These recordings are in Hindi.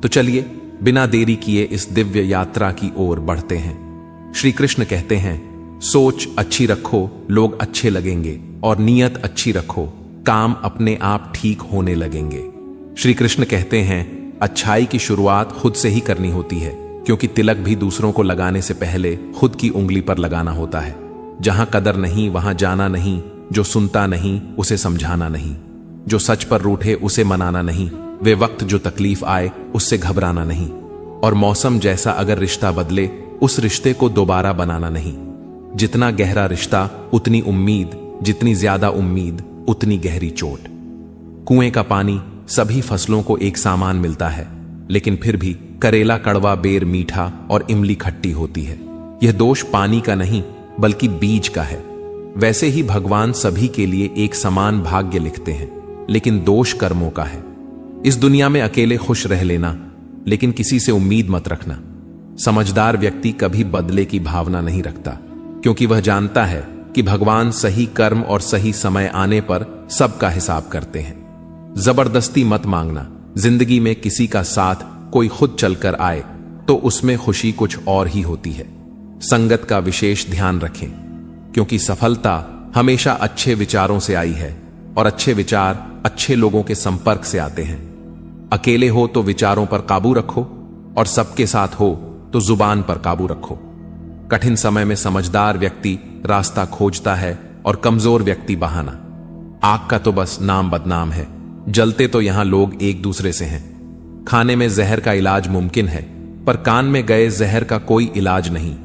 तो चलिए बिना देरी किए इस दिव्य यात्रा की ओर बढ़ते हैं। श्री कृष्ण कहते हैं, सोच अच्छी रखो, लोग अच्छे लगेंगे, और नीयत अच्छी रखो, काम अपने आप ठीक होने लगेंगे। श्री कृष्ण कहते हैं, अच्छाई की शुरुआत खुद से ही करनी होती है, क्योंकि तिलक भी दूसरों को लगाने से पहले खुद की उंगली पर लगाना होता है। जहां कदर नहीं वहां जाना नहीं, जो सुनता नहीं उसे समझाना नहीं, जो सच पर रूठे उसे मनाना नहीं, वे वक्त जो तकलीफ आए उससे घबराना नहीं, और मौसम जैसा अगर रिश्ता बदले उस रिश्ते को दोबारा बनाना नहीं। जितना गहरा रिश्ता उतनी उम्मीद, जितनी ज्यादा उम्मीद उतनी गहरी चोट। कुएं का पानी सभी फसलों को एक सामान मिलता है, लेकिन फिर भी करेला कड़वा, बेर मीठा और इमली खट्टी होती है। यह दोष पानी का नहीं बल्कि बीज का है। वैसे ही भगवान सभी के लिए एक समान भाग्य लिखते हैं, लेकिन दोष कर्मों का है। इस दुनिया में अकेले खुश रह लेना, लेकिन किसी से उम्मीद मत रखना। समझदार व्यक्ति कभी बदले की भावना नहीं रखता, क्योंकि वह जानता है कि भगवान सही कर्म और सही समय आने पर सबका हिसाब करते हैं। जबरदस्ती मत मांगना। जिंदगी में किसी का साथ कोई खुद चलकर आए तो उसमें खुशी कुछ और ही होती है। संगत का विशेष ध्यान रखें, क्योंकि सफलता हमेशा अच्छे विचारों से आई है, और अच्छे विचार अच्छे लोगों के संपर्क से आते हैं। अकेले हो तो विचारों पर काबू रखो, और सबके साथ हो तो जुबान पर काबू रखो। कठिन समय में समझदार व्यक्ति रास्ता खोजता है और कमजोर व्यक्ति बहाना। आग का तो बस नाम बदनाम है, जलते तो यहां लोग एक दूसरे से हैं। खाने में जहर का इलाज मुमकिन है, पर कान में गए जहर का कोई इलाज नहीं।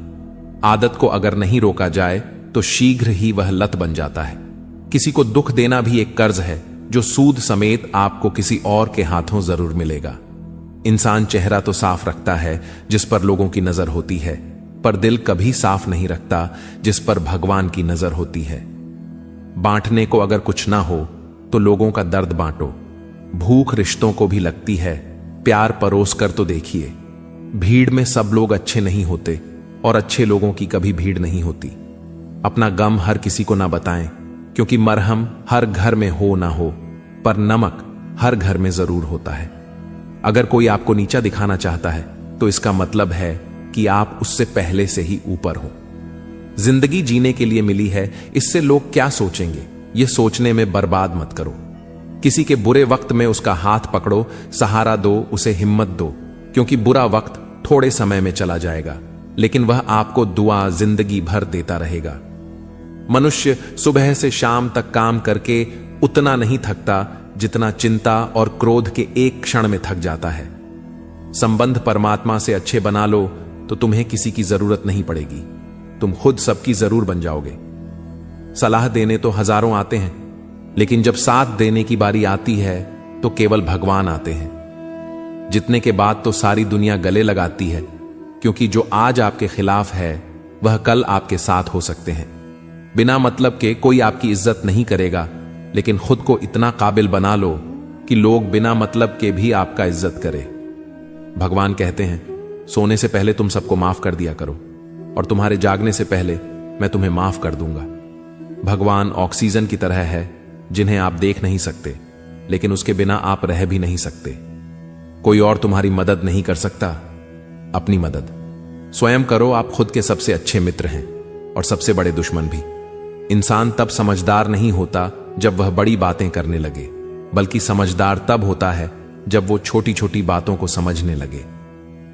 आदत को अगर नहीं रोका जाए तो शीघ्र ही वह लत बन जाता है। किसी को दुख देना भी एक कर्ज है, जो सूद समेत आपको किसी और के हाथों जरूर मिलेगा। इंसान चेहरा तो साफ रखता है जिस पर लोगों की नजर होती है, पर दिल कभी साफ नहीं रखता जिस पर भगवान की नजर होती है। बांटने को अगर कुछ ना हो तो लोगों का दर्द बांटो। भूख रिश्तों को भी लगती है, प्यार परोस कर तो देखिए। भीड़ में सब लोग अच्छे नहीं होते, और अच्छे लोगों की कभी भीड़ नहीं होती। अपना गम हर किसी को ना बताएं, क्योंकि मरहम हर घर में हो ना हो, पर नमक हर घर में जरूर होता है। अगर कोई आपको नीचा दिखाना चाहता है तो इसका मतलब है कि आप उससे पहले से ही ऊपर हो। जिंदगी जीने के लिए मिली है, इससे लोग क्या सोचेंगे ये सोचने में बर्बाद मत करो। किसी के बुरे वक्त में उसका हाथ पकड़ो, सहारा दो, उसे हिम्मत दो, क्योंकि बुरा वक्त थोड़े समय में चला जाएगा, लेकिन वह आपको दुआ जिंदगी भर देता रहेगा। मनुष्य सुबह से शाम तक काम करके उतना नहीं थकता जितना चिंता और क्रोध के एक क्षण में थक जाता है। संबंध परमात्मा से अच्छे बना लो तो तुम्हें किसी की जरूरत नहीं पड़ेगी, तुम खुद सबकी जरूर बन जाओगे। सलाह देने तो हजारों आते हैं, लेकिन जब साथ देने की बारी आती है तो केवल भगवान आते हैं। जितने के बाद तो सारी दुनिया गले लगाती है, क्योंकि जो आज आपके खिलाफ है वह कल आपके साथ हो सकते हैं। बिना मतलब के कोई आपकी इज्जत नहीं करेगा, लेकिन खुद को इतना काबिल बना लो कि लोग बिना मतलब के भी आपका इज्जत करें। भगवान कहते हैं, सोने से पहले तुम सबको माफ कर दिया करो, और तुम्हारे जागने से पहले मैं तुम्हें माफ कर दूंगा। भगवान ऑक्सीजन की तरह है, जिन्हें आप देख नहीं सकते, लेकिन उसके बिना आप रह भी नहीं सकते। कोई और तुम्हारी मदद नहीं कर सकता, अपनी मदद स्वयं करो। आप खुद के सबसे अच्छे मित्र हैं और सबसे बड़े दुश्मन भी। इंसान तब समझदार नहीं होता जब वह बड़ी बातें करने लगे, बल्कि समझदार तब होता है जब वो छोटी छोटी बातों को समझने लगे।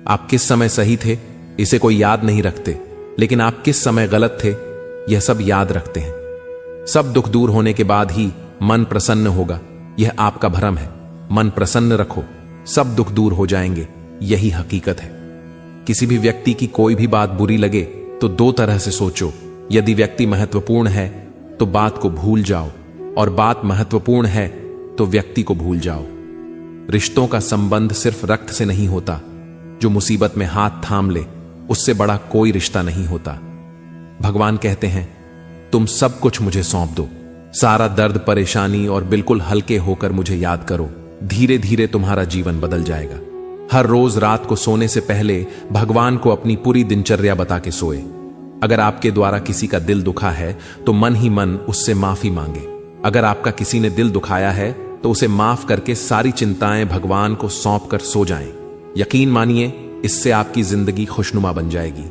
आप किस समय सही थे इसे कोई याद नहीं रखते, लेकिन आप किस समय गलत थे यह सब याद रखते हैं। सब दुख दूर होने के बाद ही मन प्रसन्न होगा, यह आपका भ्रम है। मन प्रसन्न रखो, सब दुख दूर हो जाएंगे, यही हकीकत है। किसी भी व्यक्ति की कोई भी बात बुरी लगे तो दो तरह से सोचो। यदि व्यक्ति महत्वपूर्ण है तो बात को भूल जाओ, और बात महत्वपूर्ण है तो व्यक्ति को भूल जाओ। रिश्तों का संबंध सिर्फ रक्त से नहीं होता। जो मुसीबत में हाथ थाम ले उससे बड़ा कोई रिश्ता नहीं होता। भगवान कहते हैं, तुम सब कुछ मुझे सौंप दो, सारा दर्द परेशानी, और बिल्कुल हल्के होकर मुझे याद करो। धीरे धीरे तुम्हारा जीवन बदल जाएगा। हर रोज रात को सोने से पहले भगवान को अपनी पूरी दिनचर्या बता के सोए। अगर आपके द्वारा किसी का दिल दुखा है तो मन ही मन उससे माफी मांगे। अगर आपका किसी ने दिल दुखाया है तो उसे माफ करके सारी चिंताएं भगवान को सौंप कर सो जाएं। यकीन मानिए, इससे आपकी जिंदगी खुशनुमा बन जाएगी।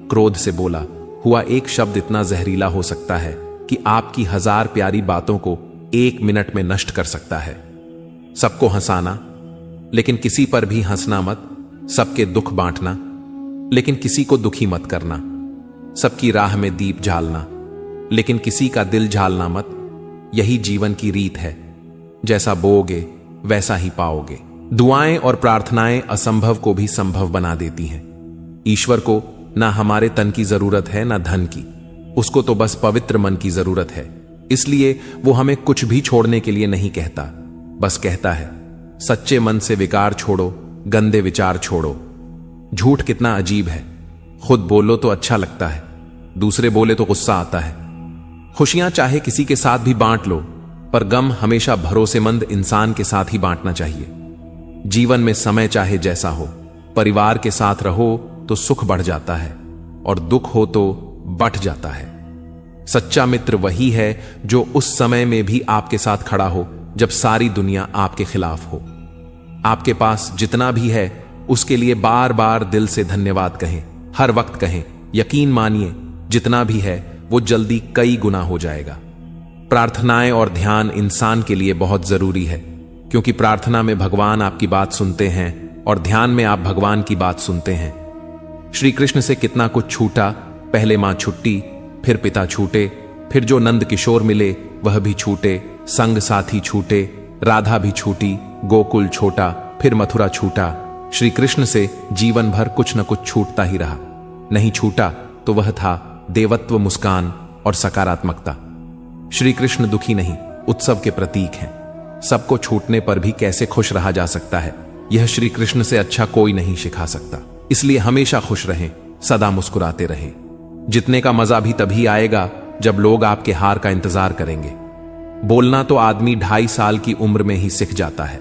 क्रोध से बोला हुआ एक शब्द इतना जहरीला हो सकता है कि आपकी 1000 प्यारी बातों को 1 मिनट में नष्ट कर सकता है। सबको हंसाना, लेकिन किसी पर भी हंसना मत। सबके दुख बांटना, लेकिन किसी को दुखी मत करना। सबकी राह में दीप जालना, लेकिन किसी का दिल झालना मत। यही जीवन की रीत है, जैसा बोओगे वैसा ही पाओगे। दुआएं और प्रार्थनाएं असंभव को भी संभव बना देती हैं। ईश्वर को ना हमारे तन की जरूरत है ना धन की, उसको तो बस पवित्र मन की जरूरत है। इसलिए वो हमें कुछ भी छोड़ने के लिए नहीं कहता, बस कहता है सच्चे मन से विकार छोड़ो, गंदे विचार छोड़ो। झूठ कितना अजीब है, खुद बोलो तो अच्छा लगता है, दूसरे बोले तो गुस्सा आता है। खुशियां चाहे किसी के साथ भी बांट लो, पर गम हमेशा भरोसेमंद इंसान के साथ ही बांटना चाहिए। जीवन में समय चाहे जैसा हो, परिवार के साथ रहो तो सुख बढ़ जाता है और दुख हो तो बट जाता है। सच्चा मित्र वही है जो उस समय में भी आपके साथ खड़ा हो जब सारी दुनिया आपके खिलाफ हो। आपके पास जितना भी है उसके लिए बार बार दिल से धन्यवाद कहें, हर वक्त कहें। यकीन मानिए, जितना भी है वो जल्दी कई गुना हो जाएगा। प्रार्थनाएं और ध्यान इंसान के लिए बहुत जरूरी है, क्योंकि प्रार्थना में भगवान आपकी बात सुनते हैं और ध्यान में आप भगवान की बात सुनते हैं। श्री कृष्ण से कितना कुछ छूटा, पहले मां छुट्टी, फिर पिता छूटे, फिर जो नंद किशोर मिले वह भी छूटे, संग साथी छूटे, राधा भी छूटी, गोकुल छोटा, फिर मथुरा छूटा। श्री कृष्ण से जीवन भर कुछ न कुछ छूटता ही रहा। नहीं छूटा तो वह था देवत्व, मुस्कान और सकारात्मकता। श्री कृष्ण दुखी नहीं, उत्सव के प्रतीक हैं। सबको छूटने पर भी कैसे खुश रहा जा सकता है, यह श्री कृष्ण से अच्छा कोई नहीं सिखा सकता। इसलिए हमेशा खुश रहें, सदा मुस्कुराते रहें। जितने का मजा भी तभी आएगा जब लोग आपके हार का इंतजार करेंगे। बोलना तो आदमी 2.5 साल की उम्र में ही सीख जाता है,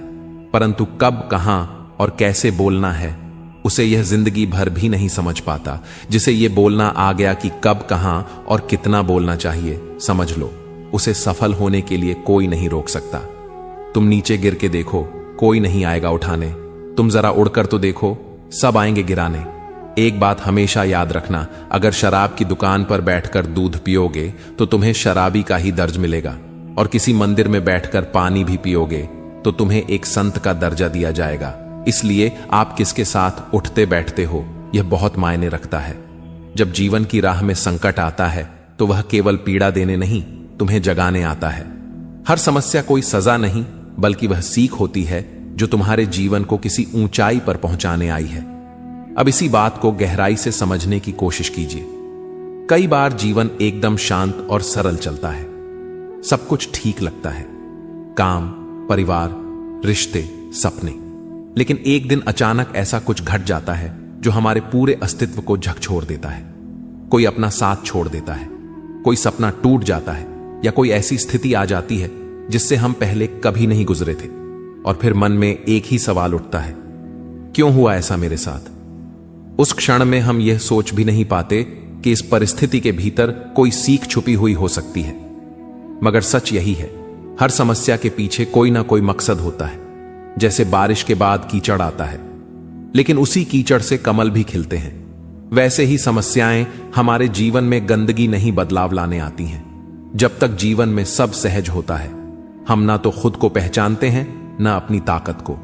परंतु कब, कहां और कैसे बोलना है उसे यह जिंदगी भर भी नहीं समझ पाता। जिसे यह बोलना आ गया कि कब, कहां और कितना बोलना चाहिए, समझ लो उसे सफल होने के लिए कोई नहीं रोक सकता। तुम नीचे गिर के देखो, कोई नहीं आएगा उठाने। तुम जरा उड़कर तो देखो, सब आएंगे गिराने। एक बात हमेशा याद रखना, अगर शराब की दुकान पर बैठकर दूध पियोगे तो तुम्हें शराबी का ही दर्ज मिलेगा, और किसी मंदिर में बैठकर पानी भी पियोगे तो तुम्हें एक संत का दर्जा दिया जाएगा। इसलिए आप किसके साथ उठते बैठते हो यह बहुत मायने रखता है। जब जीवन की राह में संकट आता है तो वह केवल पीड़ा देने नहीं, तुम्हें जगाने आता है। हर समस्या कोई सजा नहीं, बल्कि वह सीख होती है जो तुम्हारे जीवन को किसी ऊंचाई पर पहुंचाने आई है। अब इसी बात को गहराई से समझने की कोशिश कीजिए। कई बार जीवन एकदम शांत और सरल चलता है, सब कुछ ठीक लगता है, काम, परिवार, रिश्ते, सपने। लेकिन एक दिन अचानक ऐसा कुछ घट जाता है जो हमारे पूरे अस्तित्व को झकझोर देता है। कोई अपना साथ छोड़ देता है, कोई सपना टूट जाता है, या कोई ऐसी स्थिति आ जाती है जिससे हम पहले कभी नहीं गुजरे थे। और फिर मन में एक ही सवाल उठता है, क्यों हुआ ऐसा मेरे साथ? उस क्षण में हम यह सोच भी नहीं पाते कि इस परिस्थिति के भीतर कोई सीख छुपी हुई हो सकती है। मगर सच यही है, हर समस्या के पीछे कोई ना कोई मकसद होता है। जैसे बारिश के बाद कीचड़ आता है, लेकिन उसी कीचड़ से कमल भी खिलते हैं, वैसे ही समस्याएं हमारे जीवन में गंदगी नहीं बदलाव लाने आती हैं। जब तक जीवन में सब सहज होता है, हम ना तो खुद को पहचानते हैं ना अपनी ताकत को।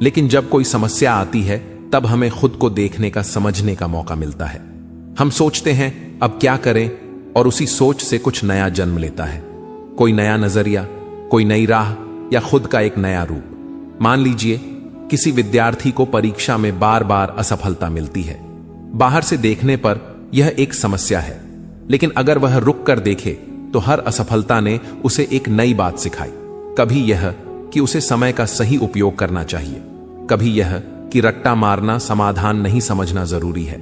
लेकिन जब कोई समस्या आती है तब हमें खुद को देखने का, समझने का मौका मिलता है। हम सोचते हैं अब क्या करें, और उसी सोच से कुछ नया जन्म लेता है। कोई नया नजरिया, कोई नई राह, या खुद का एक नया रूप। मान लीजिए किसी विद्यार्थी को परीक्षा में बार बार असफलता मिलती है। बाहर से देखने पर यह एक समस्या है, लेकिन अगर वह रुक कर देखे तो हर असफलता ने उसे एक नई बात सिखाई। कभी यह कि उसे समय का सही उपयोग करना चाहिए, कभी यह कि रट्टा मारना समाधान नहीं समझना जरूरी है,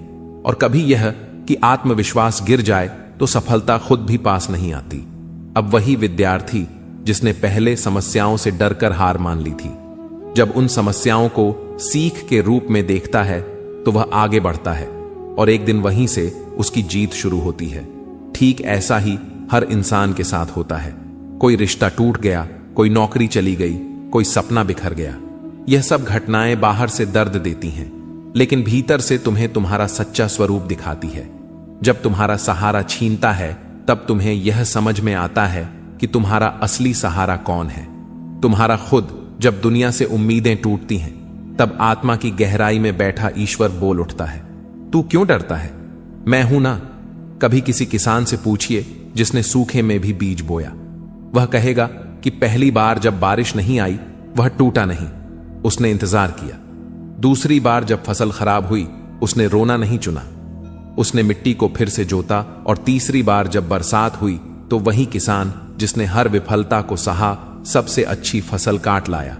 और कभी यह कि आत्मविश्वास गिर जाए तो सफलता खुद भी पास नहीं आती। अब वही विद्यार्थी जिसने पहले समस्याओं से डरकर हार मान ली थी, जब उन समस्याओं को सीख के रूप में देखता है तो वह आगे बढ़ता है, और एक दिन वहीं से उसकी जीत शुरू होती है। ठीक ऐसा ही हर इंसान के साथ होता है। कोई रिश्ता टूट गया, कोई नौकरी चली गई, कोई सपना बिखर गया, यह सब घटनाएं बाहर से दर्द देती हैं, लेकिन भीतर से तुम्हें तुम्हारा सच्चा स्वरूप दिखाती है। जब तुम्हारा सहारा छीनता है, तब तुम्हें यह समझ में आता है कि तुम्हारा असली सहारा कौन है। तुम्हारा खुद। जब दुनिया से उम्मीदें टूटती हैं, तब आत्मा की गहराई में बैठा ईश्वर बोल उठता है, तू क्यों डरता है? मैं हूं ना। कभी किसी किसान से पूछिए जिसने सूखे में भी बीज बोया, वह कहेगा कि पहली बार जब बारिश नहीं आई वह टूटा नहीं, उसने इंतजार किया। दूसरी बार जब फसल खराब हुई, उसने रोना नहीं चुना, उसने मिट्टी को फिर से जोता। और तीसरी बार जब बरसात हुई, तो वही किसान जिसने हर विफलता को सहा, सबसे अच्छी फसल काट लाया,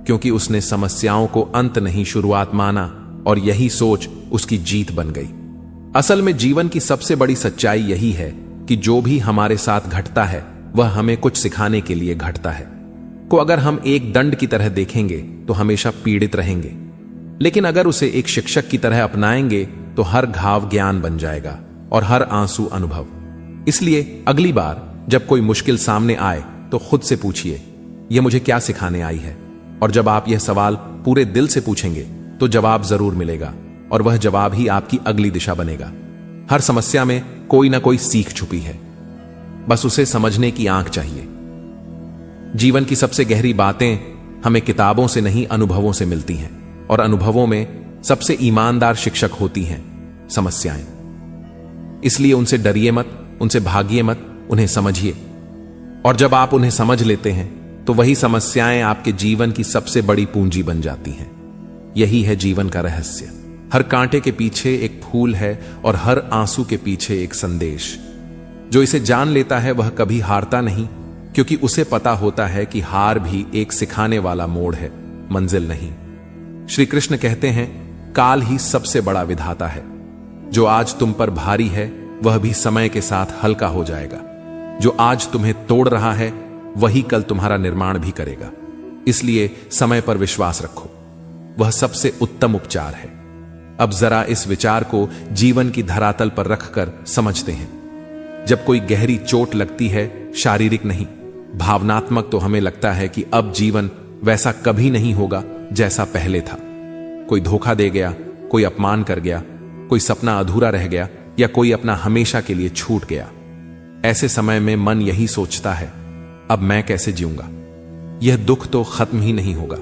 क्योंकि उसने समस्याओं को अंत नहीं शुरुआत माना, और यही सोच उसकी जीत बन गई। असल में जीवन की सबसे बड़ी सच्चाई यही है कि जो भी हमारे साथ घटता है वह हमें कुछ सिखाने के लिए घटता है। को अगर हम एक दंड की तरह देखेंगे तो हमेशा पीड़ित रहेंगे, लेकिन अगर उसे एक शिक्षक की तरह अपनाएंगे तो हर घाव ज्ञान बन जाएगा और हर आंसू अनुभव। इसलिए अगली बार जब कोई मुश्किल सामने आए तो खुद से पूछिए, यह मुझे क्या सिखाने आई है? और जब आप यह सवाल पूरे दिल से पूछेंगे तो जवाब जरूर मिलेगा, और वह जवाब ही आपकी अगली दिशा बनेगा। हर समस्या में कोई ना कोई सीख छुपी है, बस उसे समझने की आंख चाहिए। जीवन की सबसे गहरी बातें हमें किताबों से नहीं, अनुभवों से मिलती हैं, और अनुभवों में सबसे ईमानदार शिक्षक होती हैं समस्याएं। इसलिए उनसे डरिए मत, उनसे भागिए मत, उन्हें समझिए। और जब आप उन्हें समझ लेते हैं तो वही समस्याएं आपके जीवन की सबसे बड़ी पूंजी बन जाती हैं। यही है जीवन का रहस्य। हर कांटे के पीछे एक फूल है और हर आंसू के पीछे एक संदेश। जो इसे जान लेता है वह कभी हारता नहीं, क्योंकि उसे पता होता है कि हार भी एक सिखाने वाला मोड़ है, मंजिल नहीं। श्री कृष्ण कहते हैं, काल ही सबसे बड़ा विधाता है। जो आज तुम पर भारी है वह भी समय के साथ हल्का हो जाएगा। जो आज तुम्हें तोड़ रहा है वही कल तुम्हारा निर्माण भी करेगा। इसलिए समय पर विश्वास रखो, वह सबसे उत्तम उपचार है। अब जरा इस विचार को जीवन की धरातल पर रखकर समझते हैं। जब कोई गहरी चोट लगती है, शारीरिक नहीं भावनात्मक, तो हमें लगता है कि अब जीवन वैसा कभी नहीं होगा जैसा पहले था। कोई धोखा दे गया, कोई अपमान कर गया, कोई सपना अधूरा रह गया, या कोई अपना हमेशा के लिए छूट गया। ऐसे समय में मन यही सोचता है, अब मैं कैसे जीऊंगा? यह दुख तो खत्म ही नहीं होगा।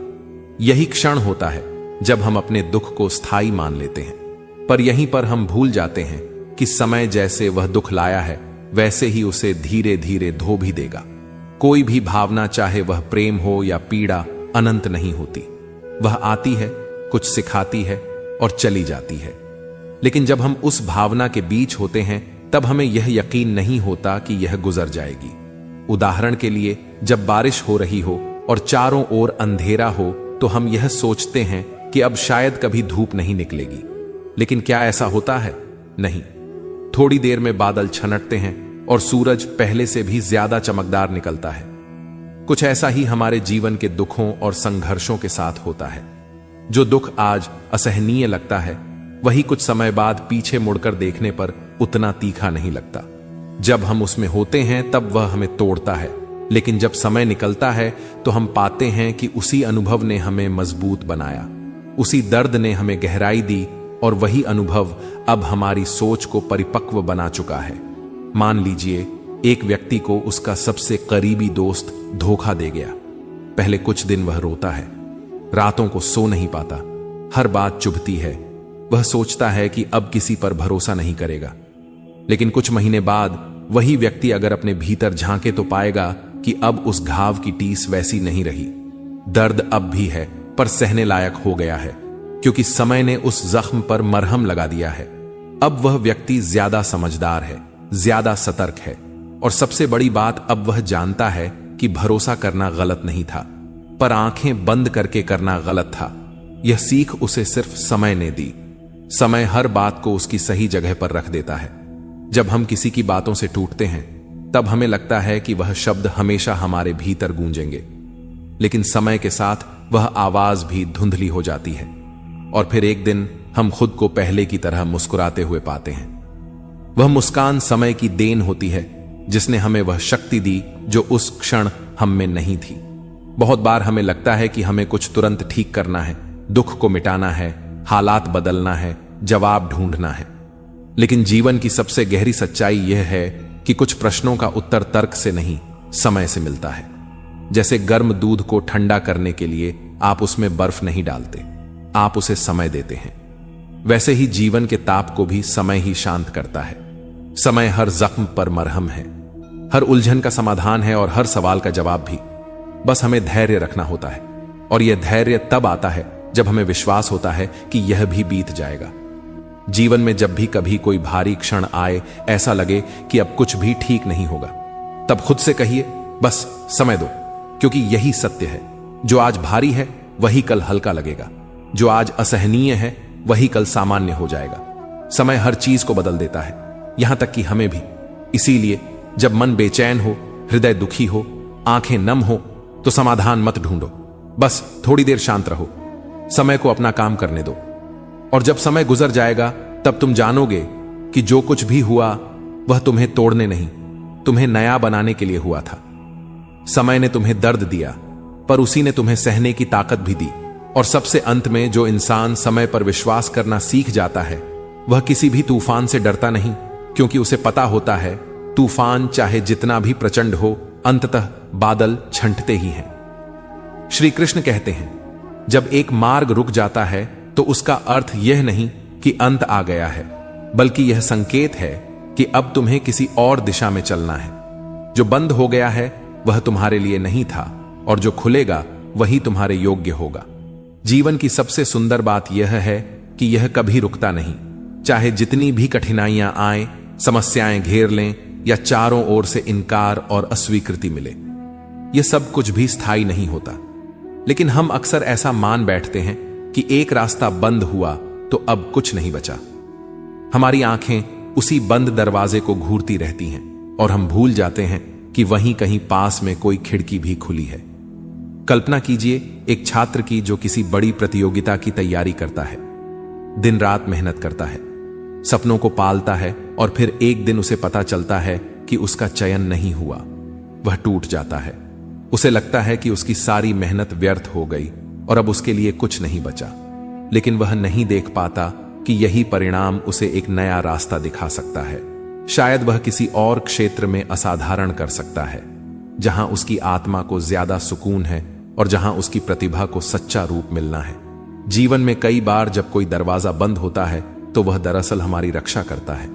यही क्षण होता है जब हम अपने दुख को स्थायी मान लेते हैं। पर यहीं पर हम भूल जाते हैं कि समय जैसे वह दुख लाया है, वैसे ही उसे धीरे धीरे धो भी देगा। कोई भी भावना, चाहे वह प्रेम हो या पीड़ा, अनंत नहीं होती। वह आती है, कुछ सिखाती है और चली जाती है। लेकिन जब हम उस भावना के बीच होते हैं, तब हमें यह यकीन नहीं होता कि यह गुजर जाएगी। उदाहरण के लिए, जब बारिश हो रही हो और चारों ओर अंधेरा हो, तो हम यह सोचते हैं कि अब शायद कभी धूप नहीं निकलेगी। लेकिन क्या ऐसा होता है? नहीं। थोड़ी देर में बादल छनटते हैं और सूरज पहले से भी ज्यादा चमकदार निकलता है। कुछ ऐसा ही हमारे जीवन के दुखों और संघर्षों के साथ होता है। जो दुख आज असहनीय लगता है, वही कुछ समय बाद पीछे मुड़कर देखने पर उतना तीखा नहीं लगता। जब हम उसमें होते हैं तब वह हमें तोड़ता है, लेकिन जब समय निकलता है तो हम पाते हैं कि उसी अनुभव ने हमें मजबूत बनाया, उसी दर्द ने हमें गहराई दी, और वही अनुभव अब हमारी सोच को परिपक्व बना चुका है। मान लीजिए, एक व्यक्ति को उसका सबसे करीबी दोस्त धोखा दे गया। पहले कुछ दिन वह रोता है, रातों को सो नहीं पाता, हर बात चुभती है। वह सोचता है कि अब किसी पर भरोसा नहीं करेगा। लेकिन कुछ महीने बाद वही व्यक्ति अगर अपने भीतर झांके तो पाएगा कि अब उस घाव की टीस वैसी नहीं रही। दर्द अब भी है, पर सहने लायक हो गया है, क्योंकि समय ने उस जख्म पर मरहम लगा दिया है। अब वह व्यक्ति ज्यादा समझदार है, ज्यादा सतर्क है, और सबसे बड़ी बात, अब वह जानता है कि भरोसा करना गलत नहीं था, पर आंखें बंद करके करना गलत था। यह सीख उसे सिर्फ समय ने दी। समय हर बात को उसकी सही जगह पर रख देता है। जब हम किसी की बातों से टूटते हैं, तब हमें लगता है कि वह शब्द हमेशा हमारे भीतर गूंजेंगे, लेकिन समय के साथ वह आवाज भी धुंधली हो जाती है, और फिर एक दिन हम खुद को पहले की तरह मुस्कुराते हुए पाते हैं। वह मुस्कान समय की देन होती है, जिसने हमें वह शक्ति दी जो उस क्षण हम में नहीं थी। बहुत बार हमें लगता है कि हमें कुछ तुरंत ठीक करना है, दुख को मिटाना है, हालात बदलना है, जवाब ढूंढना है। लेकिन जीवन की सबसे गहरी सच्चाई यह है कि कुछ प्रश्नों का उत्तर तर्क से नहीं, समय से मिलता है। जैसे गर्म दूध को ठंडा करने के लिए आप उसमें बर्फ नहीं डालते, आप उसे समय देते हैं। वैसे ही जीवन के ताप को भी समय ही शांत करता है। समय हर जख्म पर मरहम है, हर उलझन का समाधान है और हर सवाल का जवाब भी। बस हमें धैर्य रखना होता है, और यह धैर्य तब आता है जब हमें विश्वास होता है कि यह भी बीत जाएगा। जीवन में जब भी कभी कोई भारी क्षण आए, ऐसा लगे कि अब कुछ भी ठीक नहीं होगा, तब खुद से कहिए बस समय दो, क्योंकि यही सत्य है। जो आज भारी है वही कल हल्का लगेगा, जो आज असहनीय है वही कल सामान्य हो जाएगा। समय हर चीज को बदल देता है, यहां तक कि हमें भी। इसीलिए जब मन बेचैन हो, हृदय दुखी हो, आंखें नम हो, तो समाधान मत ढूंढो, बस थोड़ी देर शांत रहो, समय को अपना काम करने दो। और जब समय गुजर जाएगा तब तुम जानोगे कि जो कुछ भी हुआ वह तुम्हें तोड़ने नहीं, तुम्हें नया बनाने के लिए हुआ था। समय ने तुम्हें दर्द दिया, पर उसी ने तुम्हें सहने की ताकत भी दी। और सबसे अंत में जो इंसान समय पर विश्वास करना सीख जाता है, वह किसी भी तूफान से डरता नहीं, क्योंकि उसे पता होता है तूफान चाहे जितना भी प्रचंड हो, अंततः बादल छंटते ही हैं। श्री कृष्ण कहते हैं, जब एक मार्ग रुक जाता है तो उसका अर्थ यह नहीं कि अंत आ गया है, बल्कि यह संकेत है कि अब तुम्हें किसी और दिशा में चलना है। जो बंद हो गया है वह तुम्हारे लिए नहीं था, और जो खुलेगा वही तुम्हारे योग्य होगा। जीवन की सबसे सुंदर बात यह है कि यह कभी रुकता नहीं। चाहे जितनी भी कठिनाइयां आए, समस्याएं घेर लें, या चारों ओर से इनकार और अस्वीकृति मिले, यह सब कुछ भी स्थायी नहीं होता। लेकिन हम अक्सर ऐसा मान बैठते हैं कि एक रास्ता बंद हुआ तो अब कुछ नहीं बचा। हमारी आंखें उसी बंद दरवाजे को घूरती रहती हैं, और हम भूल जाते हैं कि वहीं कहीं पास में कोई खिड़की भी खुली है। कल्पना कीजिए एक छात्र की जो किसी बड़ी प्रतियोगिता की तैयारी करता है, दिन रात मेहनत करता है, सपनों को पालता है, और फिर एक दिन उसे पता चलता है कि उसका चयन नहीं हुआ। वह टूट जाता है। उसे लगता है कि उसकी सारी मेहनत व्यर्थ हो गई और अब उसके लिए कुछ नहीं बचा। लेकिन वह नहीं देख पाता कि यही परिणाम उसे एक नया रास्ता दिखा सकता है। शायद वह किसी और क्षेत्र में असाधारण कर सकता है, जहां उसकी आत्मा को ज्यादा सुकून है और जहां उसकी प्रतिभा को सच्चा रूप मिलना है। जीवन में कई बार जब कोई दरवाजा बंद होता है तो वह दरअसल हमारी रक्षा करता है।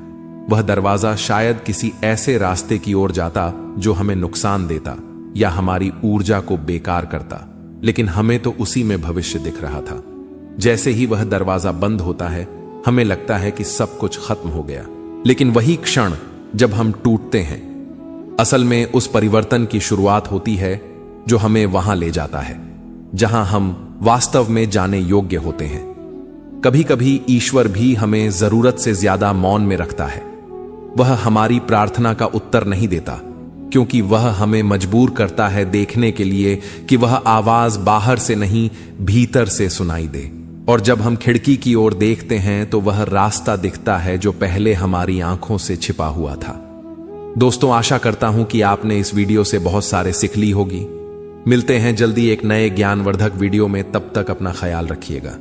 वह दरवाजा शायद किसी ऐसे रास्ते की ओर जाता जो हमें नुकसान देता या हमारी ऊर्जा को बेकार करता, लेकिन हमें तो उसी में भविष्य दिख रहा था। जैसे ही वह दरवाजा बंद होता है, हमें लगता है कि सब कुछ खत्म हो गया। लेकिन वही क्षण जब हम टूटते हैं, असल में उस परिवर्तन की शुरुआत होती है जो हमें वहां ले जाता है जहां हम वास्तव में जाने योग्य होते हैं। कभी कभी ईश्वर भी हमें जरूरत से ज्यादा मौन में रखता है। वह हमारी प्रार्थना का उत्तर नहीं देता, क्योंकि वह हमें मजबूर करता है देखने के लिए कि वह आवाज बाहर से नहीं, भीतर से सुनाई दे। और जब हम खिड़की की ओर देखते हैं तो वह रास्ता दिखता है जो पहले हमारी आंखों से छिपा हुआ था। दोस्तों, आशा करता हूं कि आपने इस वीडियो से बहुत सारे सीख ली होगी। मिलते हैं जल्दी एक नए ज्ञानवर्धक वीडियो में, तब तक अपना ख्याल रखिएगा।